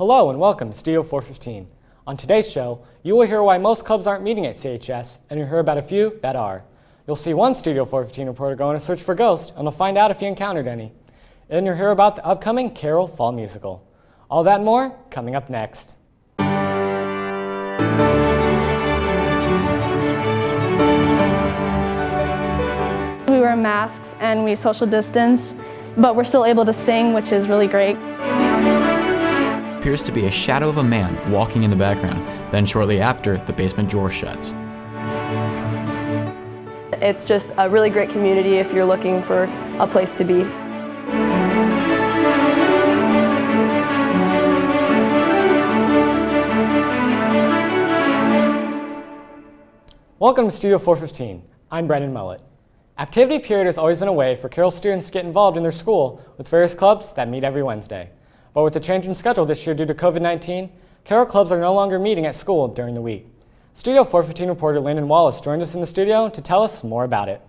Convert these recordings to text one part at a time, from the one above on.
Hello and welcome to Studio 415. On today's show, you will hear why most clubs aren't meeting at CHS, and you'll hear about a few that are. You'll see one Studio 415 reporter go on a search for ghosts, and we'll find out if he encountered any. And you'll hear about the upcoming Carol Fall Musical. All that and more, coming up next. We wear masks and we social distance, but we're still able to sing, which is really great. Appears to be a shadow of a man walking in the background. Then shortly after, the basement door shuts. It's just a really great community if you're looking for a place to be. Welcome to Studio 415. I'm Brendan Mullet. Activity period has always been a way for Carroll students to get involved in their school with various clubs that meet every Wednesday. But with the change in schedule this year due to COVID-19, Carroll clubs are no longer meeting at school during the week. Studio 415 reporter Landon Wallace joined us in the studio to tell us more about it.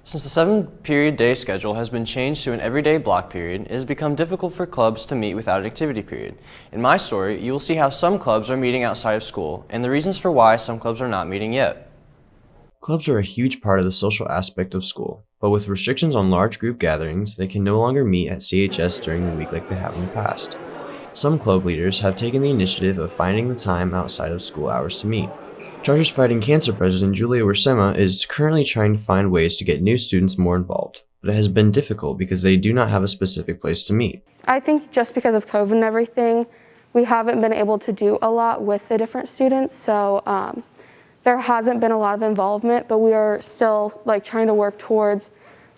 Since the 7-period day schedule has been changed to an everyday block period, it has become difficult for clubs to meet without an activity period. In my story, you will see how some clubs are meeting outside of school and the reasons for why some clubs are not meeting yet. Clubs are a huge part of the social aspect of school, but with restrictions on large group gatherings, they can no longer meet at CHS during the week like they have in the past. Some club leaders have taken the initiative of finding the time outside of school hours to meet. Chargers Fighting Cancer President Julia Wirsema is currently trying to find ways to get new students more involved, but it has been difficult because they do not have a specific place to meet. I think just because of COVID and everything, we haven't been able to do a lot with the different students, so there hasn't been a lot of involvement, but we are still trying to work towards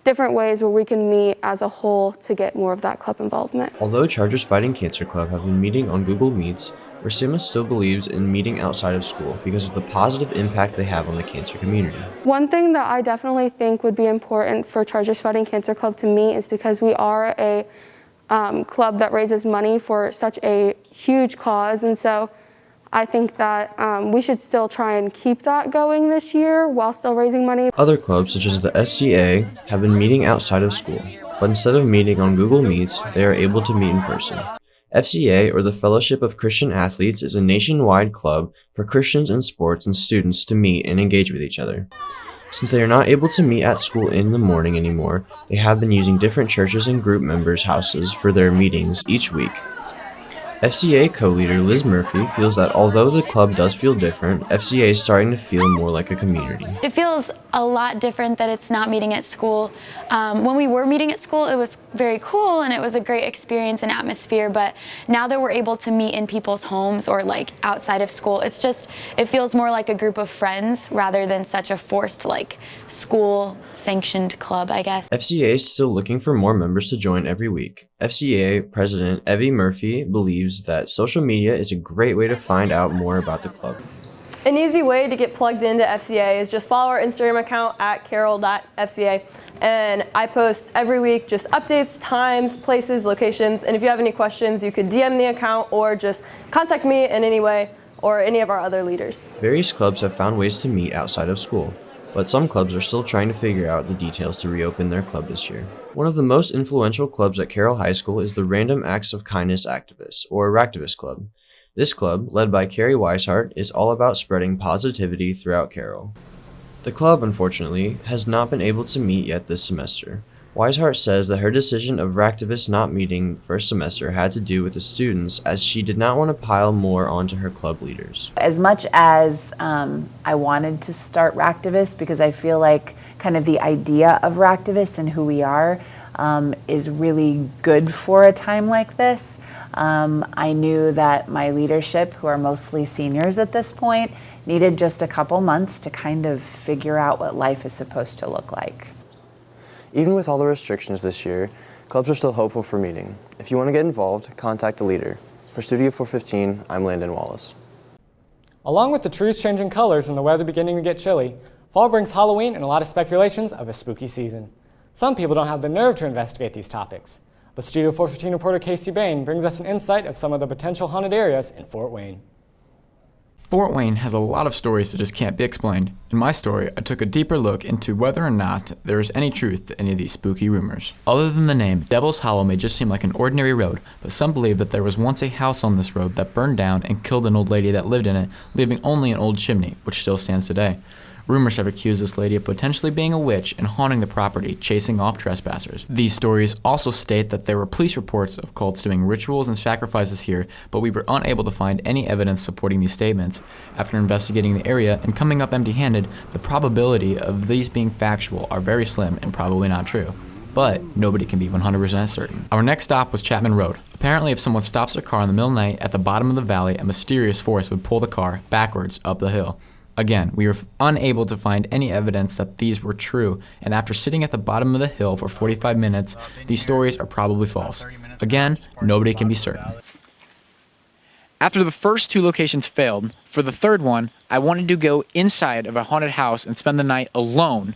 different ways where we can meet as a whole to get more of that club involvement. Although Chargers Fighting Cancer Club have been meeting on Google Meets, Wirsema still believes in meeting outside of school because of the positive impact they have on the cancer community. One thing that I definitely think would be important for Chargers Fighting Cancer Club to meet is because we are a club that raises money for such a huge cause, and so I think that we should still try and keep that going this year while still raising money. Other clubs, such as the FCA, have been meeting outside of school, but instead of meeting on Google Meets, they are able to meet in person. FCA, or the Fellowship of Christian Athletes, is a nationwide club for Christians in sports and students to meet and engage with each other. Since they are not able to meet at school in the morning anymore, they have been using different churches and group members' houses for their meetings each week. FCA co-leader Liz Murphy feels that although the club does feel different, FCA is starting to feel more like a community. It feels a lot different that it's not meeting at school. When we were meeting at school, it was very cool and it was a great experience and atmosphere, but now that we're able to meet in people's homes or outside of school, it feels more like a group of friends rather than such a forced school sanctioned club, I guess. FCA is still looking for more members to join every week. FCA President Evie Murphy believes that social media is a great way to find out more about the club. An easy way to get plugged into FCA is just follow our Instagram account at carol.fca, and I post every week just updates, times, places, locations, and if you have any questions, you could DM the account or just contact me in any way or any of our other leaders. Various clubs have found ways to meet outside of school, but some clubs are still trying to figure out the details to reopen their club this year. One of the most influential clubs at Carroll High School is the Random Acts of Kindness Activists, or Ractivist Club. This club, led by Carrie Weishart, is all about spreading positivity throughout Carroll. The club, unfortunately, has not been able to meet yet this semester. Weishart says that her decision of Ractivists not meeting first semester had to do with the students, as she did not want to pile more onto her club leaders. As much as I wanted to start Ractivists, because I feel like kind of the idea of Ractivists and who we are is really good for a time like this. I knew that my leadership, who are mostly seniors at this point, needed just a couple months to kind of figure out what life is supposed to look like. Even with all the restrictions this year, clubs are still hopeful for meeting. If you want to get involved, contact a leader. For Studio 415, I'm Landon Wallace. Along with the trees changing colors and the weather beginning to get chilly, fall brings Halloween and a lot of speculations of a spooky season. Some people don't have the nerve to investigate these topics, but Studio 415 reporter Casey Bain brings us an insight of some of the potential haunted areas in Fort Wayne. Fort Wayne has a lot of stories that just can't be explained. In my story, I took a deeper look into whether or not there is any truth to any of these spooky rumors. Other than the name, Devil's Hollow may just seem like an ordinary road, but some believe that there was once a house on this road that burned down and killed an old lady that lived in it, leaving only an old chimney, which still stands today. Rumors have accused this lady of potentially being a witch and haunting the property, chasing off trespassers. These stories also state that there were police reports of cults doing rituals and sacrifices here, but we were unable to find any evidence supporting these statements. After investigating the area and coming up empty-handed, the probability of these being factual are very slim and probably not true. But nobody can be 100% certain. Our next stop was Chapman Road. Apparently, if someone stops their car in the middle of the night at the bottom of the valley, a mysterious force would pull the car backwards up the hill. Again, we were unable to find any evidence that these were true, and after sitting at the bottom of the hill for 45 minutes, these stories are probably false. Again, nobody can be certain. After the first two locations failed, for the third one, I wanted to go inside of a haunted house and spend the night alone.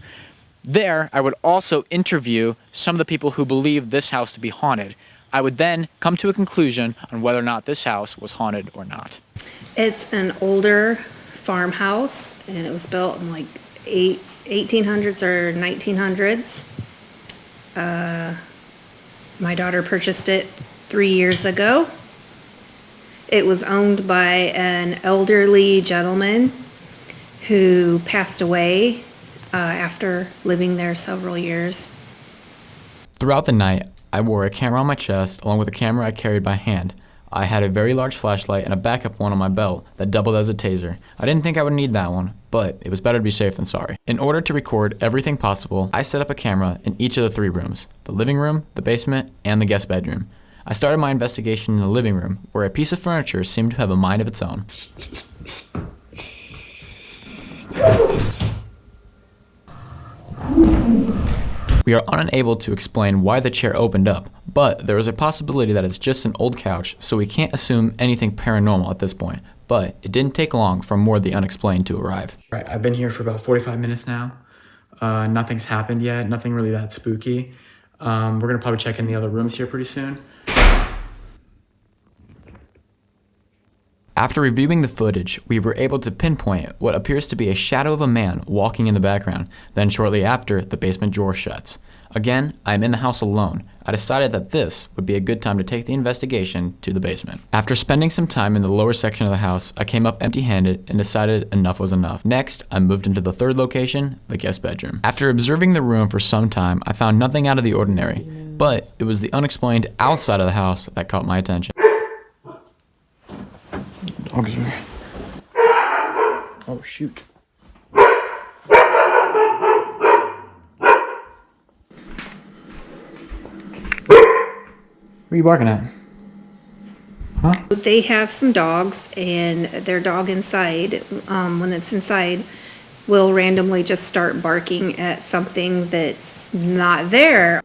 There, I would also interview some of the people who believe this house to be haunted. I would then come to a conclusion on whether or not this house was haunted or not. It's an older farmhouse, and it was built in like 1800s or 1900s. My daughter purchased it 3 years ago. It was owned by an elderly gentleman who passed away after living there several years. Throughout the night, I wore a camera on my chest along with a camera I carried by hand. I had a very large flashlight and a backup one on my belt that doubled as a taser. I didn't think I would need that one, but it was better to be safe than sorry. In order to record everything possible, I set up a camera in each of the 3 rooms: the living room, the basement, and the guest bedroom. I started my investigation in the living room, where a piece of furniture seemed to have a mind of its own. We are unable to explain why the chair opened up, but there is a possibility that it's just an old couch, so we can't assume anything paranormal at this point. But it didn't take long for more of the unexplained to arrive. Right, I've been here for about 45 minutes now. Nothing's happened yet, nothing really that spooky. We're gonna probably check in the other rooms here pretty soon. After reviewing the footage, we were able to pinpoint what appears to be a shadow of a man walking in the background. Then shortly after, the basement drawer shuts. Again, I am in the house alone. I decided that this would be a good time to take the investigation to the basement. After spending some time in the lower section of the house, I came up empty-handed and decided enough was enough. Next, I moved into the third location, the guest bedroom. After observing the room for some time, I found nothing out of the ordinary, but it was the unexplained outside of the house that caught my attention. Dogs are... Oh, shoot. What are you barking at? Huh? They have some dogs, and their dog inside, when it's inside, will randomly just start barking at something that's not there.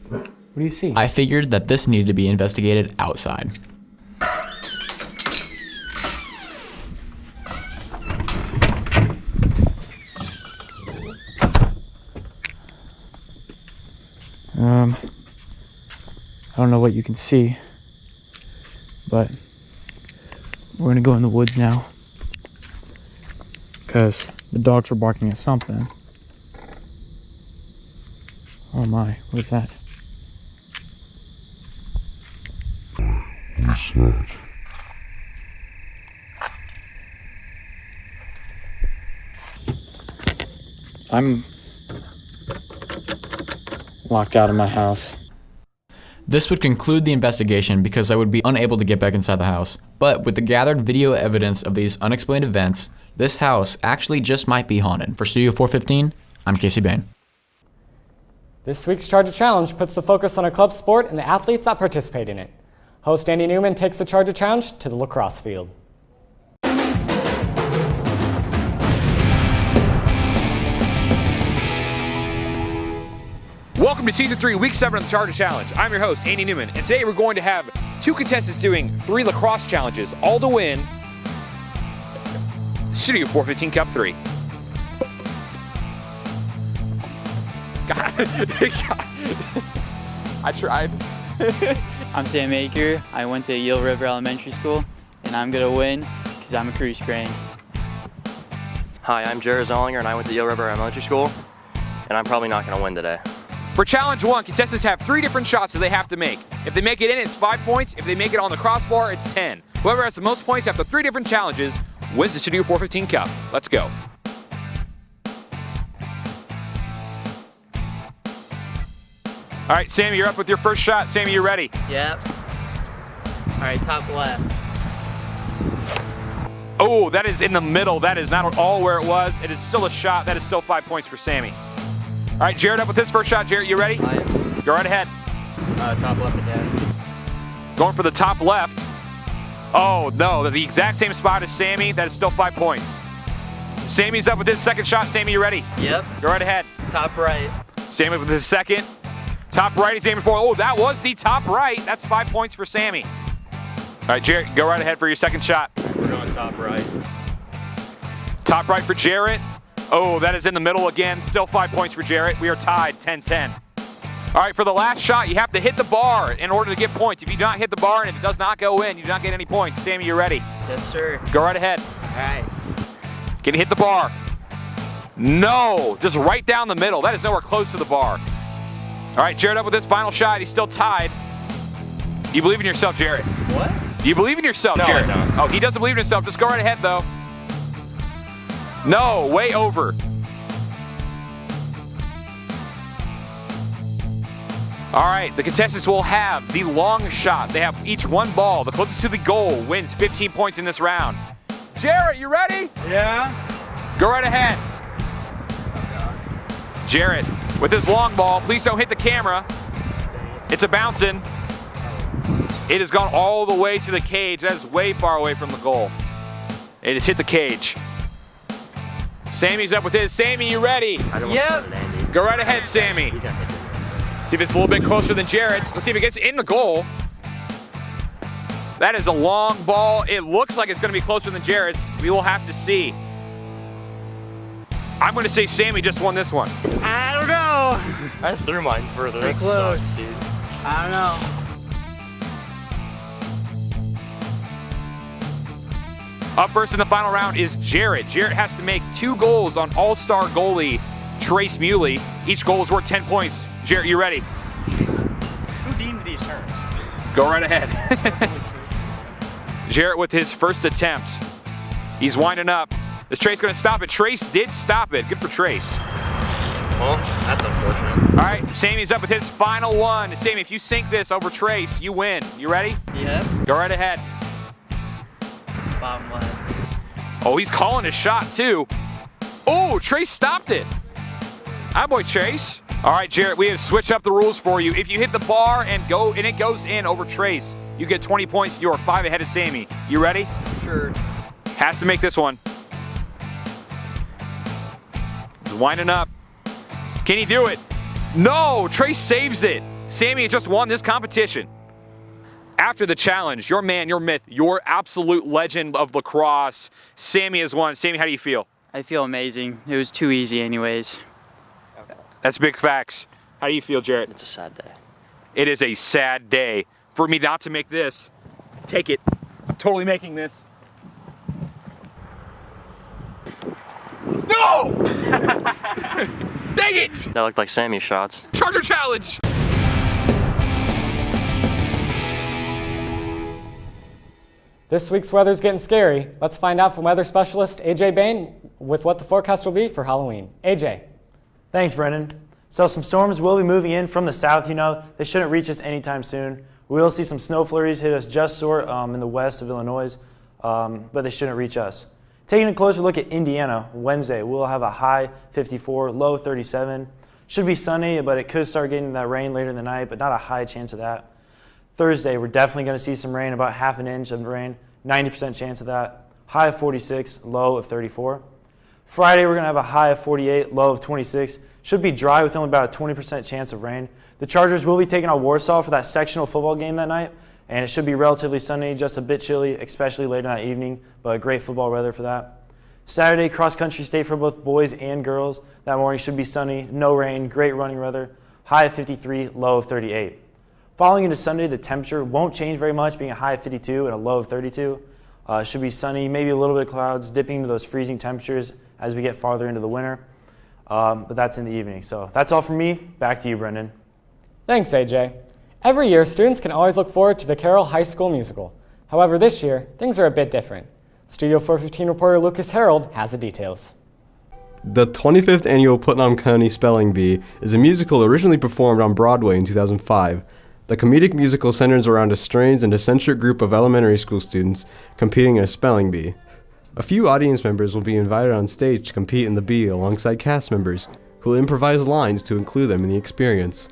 What do you see? I figured that this needed to be investigated outside. I don't know what you can see, but we're gonna go in the woods now because the dogs were barking at something. Oh my, what is that? I'm locked out of my house. This would conclude the investigation because I would be unable to get back inside the house. But with the gathered video evidence of these unexplained events, this house actually just might be haunted. For Studio 415, I'm Casey Bain. This week's Charger Challenge puts the focus on a club sport and the athletes that participate in it. Host Andy Newman takes the Charger Challenge to the lacrosse field. Welcome to Season 3, Week 7 of the Charger Challenge. I'm your host, Andy Newman, and today we're going to have 2 contestants doing 3 lacrosse challenges, all to win Studio 415 Cup 3. God. I tried. I'm Sam Aker. I went to Yale River Elementary School, and I'm going to win because I'm a cruise brain. Hi, I'm Jared Zollinger, and I went to Yale River Elementary School, and I'm probably not going to win today. For challenge 1, contestants have 3 different shots that they have to make. If they make it in, it's 5 points. If they make it on the crossbar, it's 10. Whoever has the most points after 3 different challenges wins the Studio 415 Cup. Let's go. All right, Sammy, you're up with your first shot. Sammy, you ready? Yep. All right, top left. Oh, that is in the middle. That is not at all where it was. It is still a shot. That is still 5 points for Sammy. All right, Jared up with his first shot. Jared, you ready? I am. Go right ahead. Top left again. Going for the top left. Oh, no, the exact same spot as Sammy. That is still 5 points. Sammy's up with his second shot. Sammy, you ready? Yep. Go right ahead. Top right. Sammy with his second. Top right, he's aiming for. Oh, that was the top right. That's 5 points for Sammy. All right, Jarrett, go right ahead for your second shot. We're going top right. Top right for Jarrett. Oh, that is in the middle again. Still 5 points for Jarrett. We are tied 10-10. All right, for the last shot, you have to hit the bar in order to get points. If you do not hit the bar and it does not go in, you do not get any points. Sammy, you ready? Yes, sir. Go right ahead. All right. Can you hit the bar? No, just right down the middle. That is nowhere close to the bar. All right, Jarrett up with his final shot. He's still tied. Do you believe in yourself, Jarrett? What? Do you believe in yourself, No, Jarrett? I don't. Oh, he doesn't believe in himself. Just go right ahead, though. No, way over. All right, the contestants will have the long shot. They have each one ball. The closest to the goal wins 15 points in this round. Jarrett, you ready? Yeah. Go right ahead. Jarrett with his long ball. Please don't hit the camera. It's a bouncing. It has gone all the way to the cage. That is way far away from the goal. It has hit the cage. Sammy's up with his. Sammy, you ready? I don't Yep. want to land it. Go right ahead, Sammy. He's gonna hit it. See if it's a little bit closer than Jarrett's. Let's see if it gets in the goal. That is a long ball. It looks like it's going to be closer than Jarrett's. We will have to see. I'm going to say Sammy just won this one. I don't know. I threw mine further. Pretty That close. sucks, dude. I don't know. Up first in the final round is Jarrett. Jarrett has to make 2 goals on all-star goalie Trace Muley. Each goal is worth 10 points. Jarrett, you ready? Who deemed these terms? Go right ahead. Jarrett with his first attempt. He's winding up. Is Trace going to stop it? Trace did stop it. Good for Trace. Well, that's unfortunate. All right, Sammy's up with his final one. Sammy, if you sink this over Trace, you win. You ready? Yep. Go right ahead. Bottom left. Oh, he's calling his shot too. Oh, Trace stopped it. Hi, boy, Trace. All right, Jarrett, we have switched up the rules for you. If you hit the bar and it goes in over Trace, you get 20 points. You are 5 ahead of Sammy. You ready? Sure. Has to make this one. He's winding up. Can he do it? No, Trace saves it. Sammy has just won this competition. After the challenge, your man, your myth, your absolute legend of lacrosse, Sammy has won. Sammy, how do you feel? I feel amazing. It was too easy anyways. That's big facts. How do you feel, Jarrett? It's a sad day. It is a sad day for me not to make this. Take it. I'm totally making this. No! Dang it! That looked like Sammy's shots. Charger challenge! This week's weather's getting scary. Let's find out from weather specialist AJ Bain with what the forecast will be for Halloween. AJ. Thanks, Brendan. So some storms will be moving in from the south. They shouldn't reach us anytime soon. We will see some snow flurries hit us just short in the west of Illinois, but they shouldn't reach us. Taking a closer look at Indiana, Wednesday, we'll have a high 54, low 37. Should be sunny, but it could start getting that rain later in the night, but not a high chance of that. Thursday, we're definitely going to see some rain, about half an inch of rain, 90% chance of that. High of 46, low of 34. Friday, we're going to have a high of 48, low of 26. Should be dry with only about a 20% chance of rain. The Chargers will be taking on Warsaw for that sectional football game that night, and it should be relatively sunny, just a bit chilly, especially later that evening, but great football weather for that. Saturday, cross-country state for both boys and girls. That morning should be sunny, no rain, great running weather, high of 53, low of 38. Following into Sunday, the temperature won't change very much, being a high of 52 and a low of 32. It should be sunny, maybe a little bit of clouds, dipping into those freezing temperatures as we get farther into the winter. But that's in the evening. So that's all from me. Back to you, Brendan. Thanks, AJ. Every year, students can always look forward to the Carroll High School musical. However, this year, things are a bit different. Studio 415 reporter Lucas Harold has the details. The 25th annual Putnam County Spelling Bee is a musical originally performed on Broadway in 2005. The comedic musical centers around a strange and eccentric group of elementary school students competing in a spelling bee. A few audience members will be invited on stage to compete in the bee alongside cast members, who will improvise lines to include them in the experience.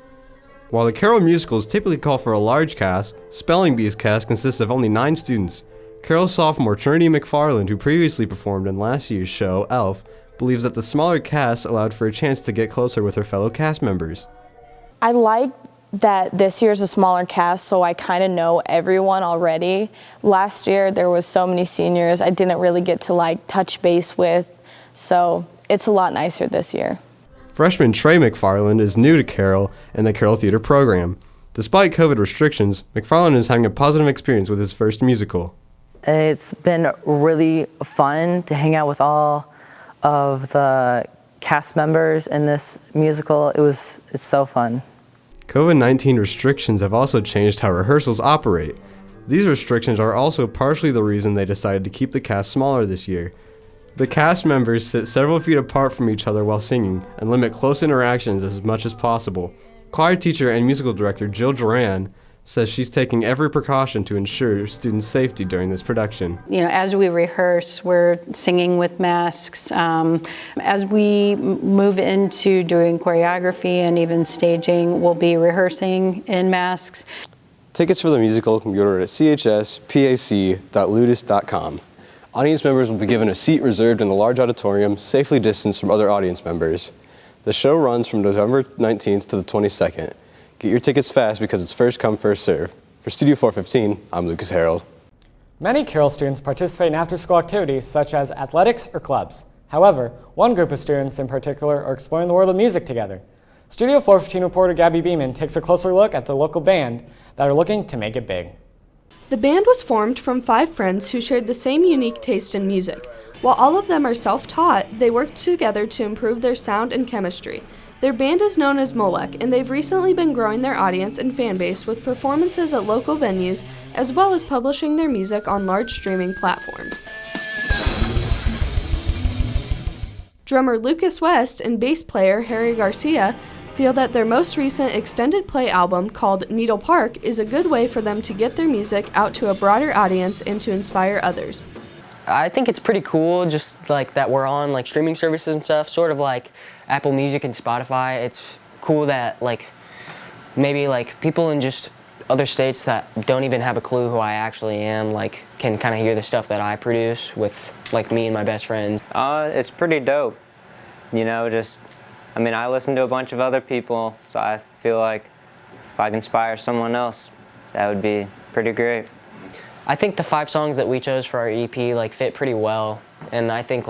While the Carroll musicals typically call for a large cast, Spelling Bee's cast consists of only 9 students. Carroll sophomore Trinity McFarland, who previously performed in last year's show, Elf, believes that the smaller cast allowed for a chance to get closer with her fellow cast members. I like that this year's a smaller cast, so I kind of know everyone already. Last year there was so many seniors I didn't really get to touch base with, so it's a lot nicer this year. Freshman Trey McFarland is new to Carroll and the Carroll Theater program. Despite COVID restrictions, McFarland is having a positive experience with his first musical. It's been really fun to hang out with all of the cast members in this musical. It's so fun. COVID-19 restrictions have also changed how rehearsals operate. These restrictions are also partially the reason they decided to keep the cast smaller this year. The cast members sit several feet apart from each other while singing and limit close interactions as much as possible. Choir teacher and musical director Jill Duran says she's taking every precaution to ensure students' safety during this production. As we rehearse, we're singing with masks. As we move into doing choreography and even staging, we'll be rehearsing in masks. Tickets for the musical can be ordered at chspac.ludus.com. Audience members will be given a seat reserved in the large auditorium, safely distanced from other audience members. The show runs from November 19th to the 22nd. Get your tickets fast because it's first come, first serve. For Studio 415, I'm Lucas Harold. Many Carroll students participate in after-school activities such as athletics or clubs. However, one group of students in particular are exploring the world of music together. Studio 415 reporter Gabby Beeman takes a closer look at the local band that are looking to make it big. The band was formed from 5 friends who shared the same unique taste in music. While all of them are self-taught, they work together to improve their sound and chemistry. Their band is known as Molech, and they've recently been growing their audience and fan base with performances at local venues, as well as publishing their music on large streaming platforms. Drummer Lucas West and bass player Harry Garcia feel that their most recent extended play album, called Needle Park, is a good way for them to get their music out to a broader audience and to inspire others. I think it's pretty cool just that we're on streaming services and stuff, sort of like Apple Music and Spotify. It's cool that maybe people in just other states that don't even have a clue who I actually am can kind of hear the stuff that I produce with me and my best friends. It's pretty dope. I listen to a bunch of other people, so I feel like if I can inspire someone else, that would be pretty great. I think the 5 songs that we chose for our EP fit pretty well, and I think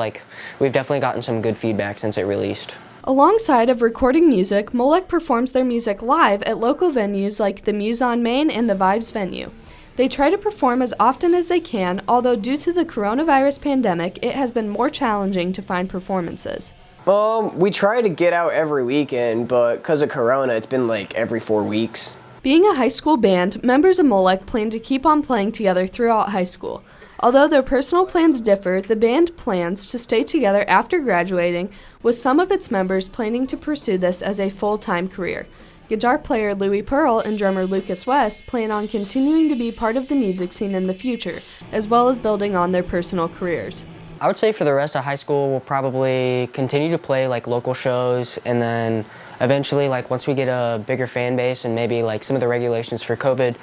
we've definitely gotten some good feedback since it released. Alongside of recording music, Molech performs their music live at local venues like the Muse on Main and the Vibes venue. They try to perform as often as they can, although due to the coronavirus pandemic, it has been more challenging to find performances. We try to get out every weekend, but because of Corona, it's been every 4 weeks. Being a high school band, members of Molech plan to keep on playing together throughout high school. Although their personal plans differ, the band plans to stay together after graduating, with some of its members planning to pursue this as a full-time career. Guitar player Louis Pearl and drummer Lucas West plan on continuing to be part of the music scene in the future, as well as building on their personal careers. I would say for the rest of high school, we'll probably continue to play local shows, and then eventually, once we get a bigger fan base and maybe some of the regulations for COVID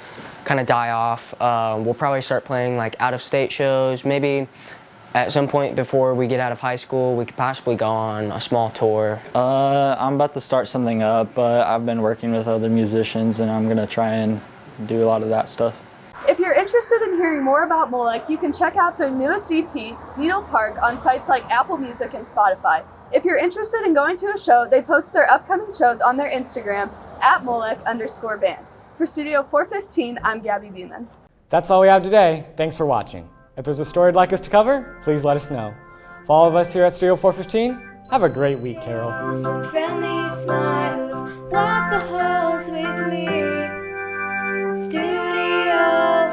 kind of die off, we'll probably start playing out-of-state shows. Maybe at some point before we get out of high school, we could possibly go on a small tour. I'm about to start something up, but I've been working with other musicians, and I'm gonna try and do a lot of that stuff. If you're interested in hearing more about Molech, you can check out their newest EP, Needle Park, on sites like Apple Music and Spotify. If you're interested in going to a show, they post their upcoming shows on their Instagram, @Molech_band. For Studio 415, I'm Gabby Beeman. That's all we have today. Thanks for watching. If there's a story you'd like us to cover, please let us know. For all of us here at Studio 415, have a great week, Carol. Some friendly smiles walk the halls with me. Studio